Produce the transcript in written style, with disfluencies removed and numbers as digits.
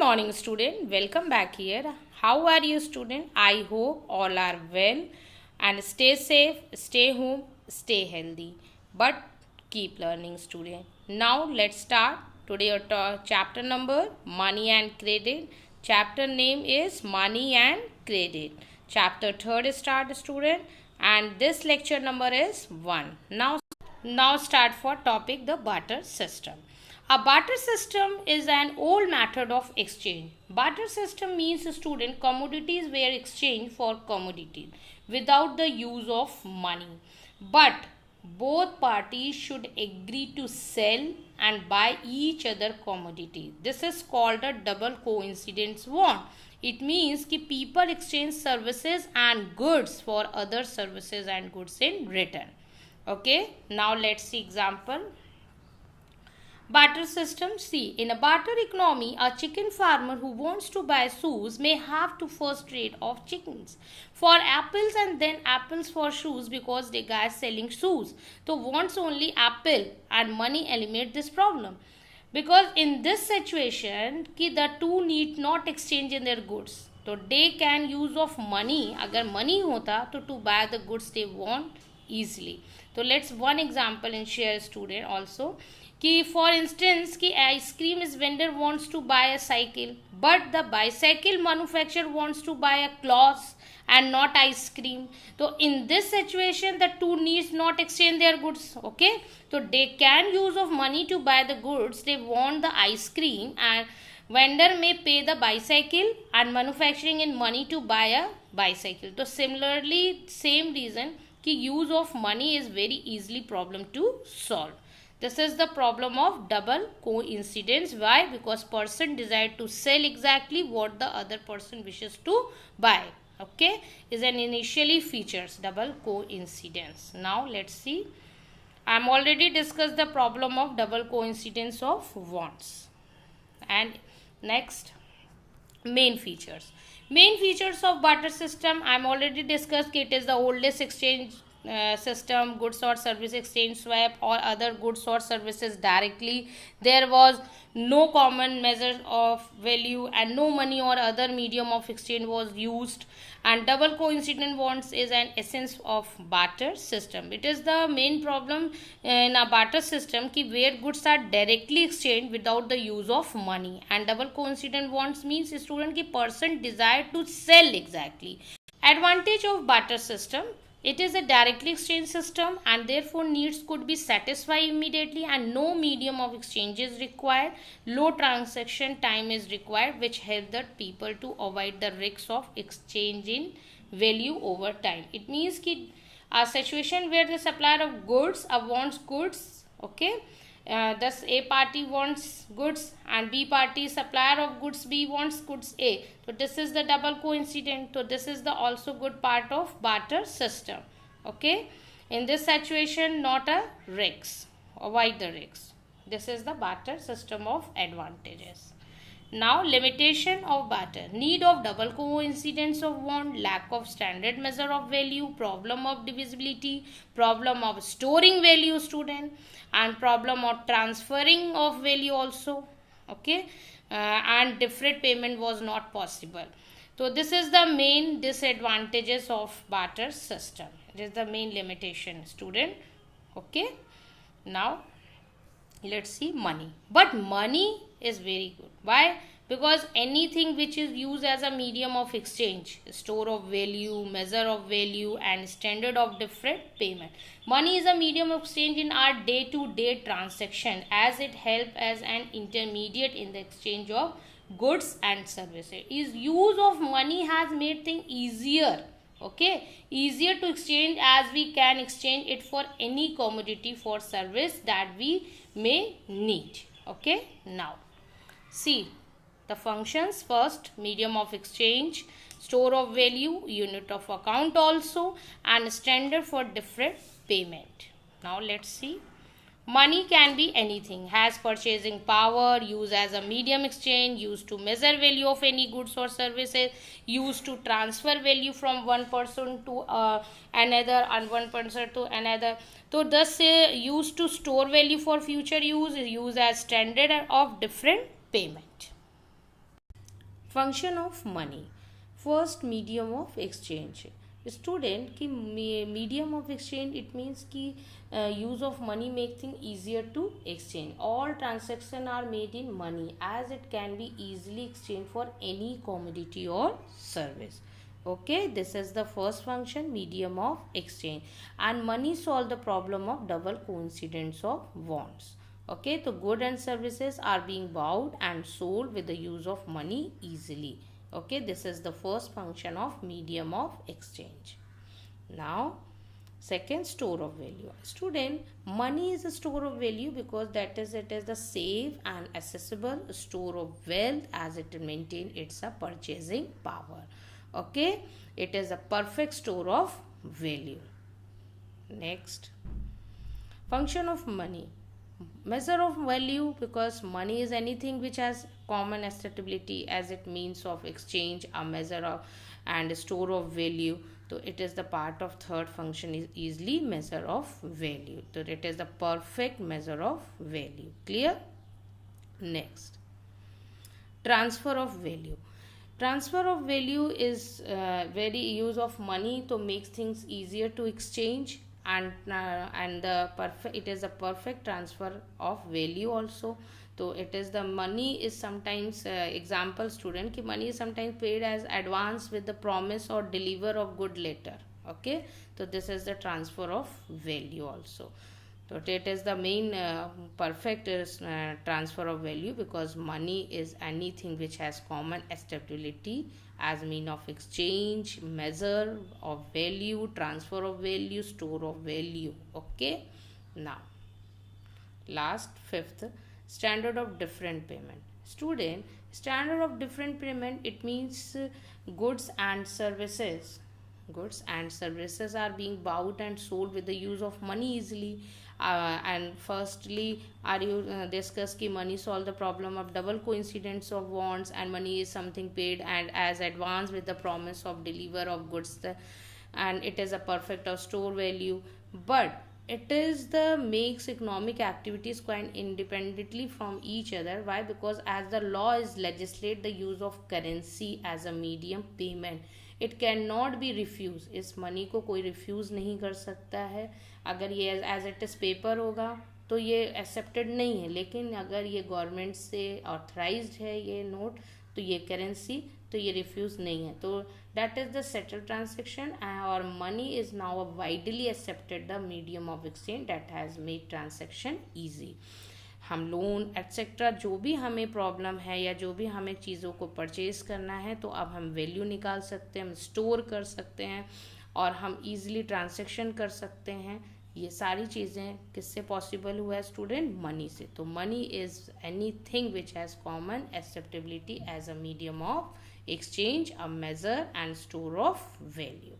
morning student, welcome back here. How are you student? I hope all are well and stay safe, stay home, stay healthy, but keep learning student. Now let's start today our chapter number money and credit. Chapter name is money and credit. Chapter 3rd start student, and this lecture number is 1. Now start for topic the barter system. A barter system is an old method of exchange. Barter system means student commodities were exchanged for commodities without the use of money. But both parties should agree to sell and buy each other commodity. This is called a double coincidence bond. It means that people exchange services and goods for other services and goods in return. Okay, now let's see example. Barter system. See, in a barter economy, a chicken farmer who wants to buy shoes may have to first trade off chickens for apples and then apples for shoes because the guy is selling shoes. So wants only apple and money eliminate this problem. Because in this situation, the two need not exchange in their goods. So they can use of money. अगर money होता तो to buy the goods they want easily. So let's one example and share student also. कि for instance कि ice cream vendor wants to buy a cycle but the bicycle manufacturer wants to buy a cloth and not ice cream. So in this situation the two needs not exchange their goods. Okay, so they can use of money to buy the goods they want the ice cream, and vendor may pay the bicycle and manufacturing in money to buy a bicycle. So similarly same reason कि use of money is very easily problem to solve. This is the problem of double coincidence. Why? Because person decide to sell exactly what the other person wishes to buy. Okay, is an initially features double coincidence. Now let's see. I am already discussed the problem of double coincidence of wants. And next, main features. Main features of barter system. I am already discussed. It is the oldest exchange system, goods or service exchange, swap or other goods or services directly. There was no common measure of value and no money or other medium of exchange was used. And double coincident bonds is an essence of barter system. It is the main problem in a barter system ki where goods are directly exchanged without the use of money. And double coincident bonds means student ki person desire to sell exactly. Advantage of barter system. It is a directly exchange system and therefore needs could be satisfied immediately and no medium of exchange is required. Low transaction time is required, which help the people to avoid the risks of exchange in value over time. It means that a situation where the supplier of goods wants goods, okay, thus A party wants goods and B party supplier of goods B wants goods A. So this is the double coincidence. So this is the also good part of barter system. Okay, in this situation not a risks, avoid the risks. This is the barter system of advantages. Now limitation of barter. Need of double coincidence of want, lack of standard measure of value, problem of divisibility, problem of storing value student, and problem of transferring of value also. Okay, and different payment was not possible. So this is the main disadvantages of barter system. It is the main limitation student. Okay, now let's see money. But money is very good. Why? Because anything which is used as a medium of exchange, store of value, measure of value and standard of different payment. Money is a medium of exchange in our day-to-day transaction as it helps as an intermediate in the exchange of goods and services. Is use of money has made things easier. Okay, easier to exchange as we can exchange it for any commodity for service that we may need. Okay, now see the functions. First, medium of exchange, store of value, unit of account also, and standard for different payment. Now let's see. Money can be anything, has purchasing power, used as a medium exchange, used to measure value of any goods or services, used to transfer value from one person to another and one person to another. So thus used to store value for future use, is used as standard of different payment. Function of money. First, medium of exchange. Student की medium of exchange it means की use of money make thing easier to exchange. All transaction are made in money as it can be easily exchanged for any commodity or service. Okay, this is the first function, medium of exchange. And money solve the problem of double coincidence of wants. Okay, so goods and services are being bought and sold with the use of money easily. Okay, this is the first function of medium of exchange. Now second, store of value. Student, money is a store of value because that is it is the safe and accessible store of wealth as it maintain its a purchasing power. Okay, it is a perfect store of value. Next, function of money. Measure of value because money is anything which has common acceptability as it means of exchange, a measure of and store of value. So it is the part of third function is easily measure of value. So it is the perfect measure of value. Clear? Next, transfer of value. Transfer of value is very use of money to make things easier to exchange, and the perfect it is a perfect transfer of value also. So it is the money is sometimes example student ki money is sometimes paid as advance with the promise or deliver of good later. Okay, so this is the transfer of value also. So it is the main perfect transfer of value because money is anything which has common acceptability as mean of exchange, measure of value, transfer of value, store of value. Okay, now last fifth, standard of different payment. Student, standard of different payment it means goods and services. Goods and services are being bought and sold with the use of money easily. And firstly, are you discuss ki money solve the problem of double coincidence of wants, and money is something paid and as advance with the promise of deliver of goods, and it is a perfect of store value. But it is the makes economic activities quite independently from each other. Why? Because as the law is legislate the use of currency as a medium payment, it can not be refuse. इस money को कोई refuse नहीं कर सकता है. अगर ये as it is paper होगा तो ये एक्सेप्टेड नहीं है, लेकिन अगर ये गवर्नमेंट से ऑथराइज्ड है ये नोट तो ये करेंसी तो ये रिफ्यूज नहीं है. तो that is the settle transaction और money is now a widely accepted the medium of exchange that has made transaction easy. हम लोन एट्सेट्रा जो भी हमें प्रॉब्लम है या जो भी हमें चीज़ों को परचेज करना है तो अब हम वैल्यू निकाल सकते हैं, हम स्टोर कर सकते हैं और हम इजीली ट्रांजैक्शन कर सकते हैं. ये सारी चीज़ें किससे पॉसिबल हुआ है स्टूडेंट? मनी से. तो money is anything which has common acceptability as a medium of exchange, a measure and store of value.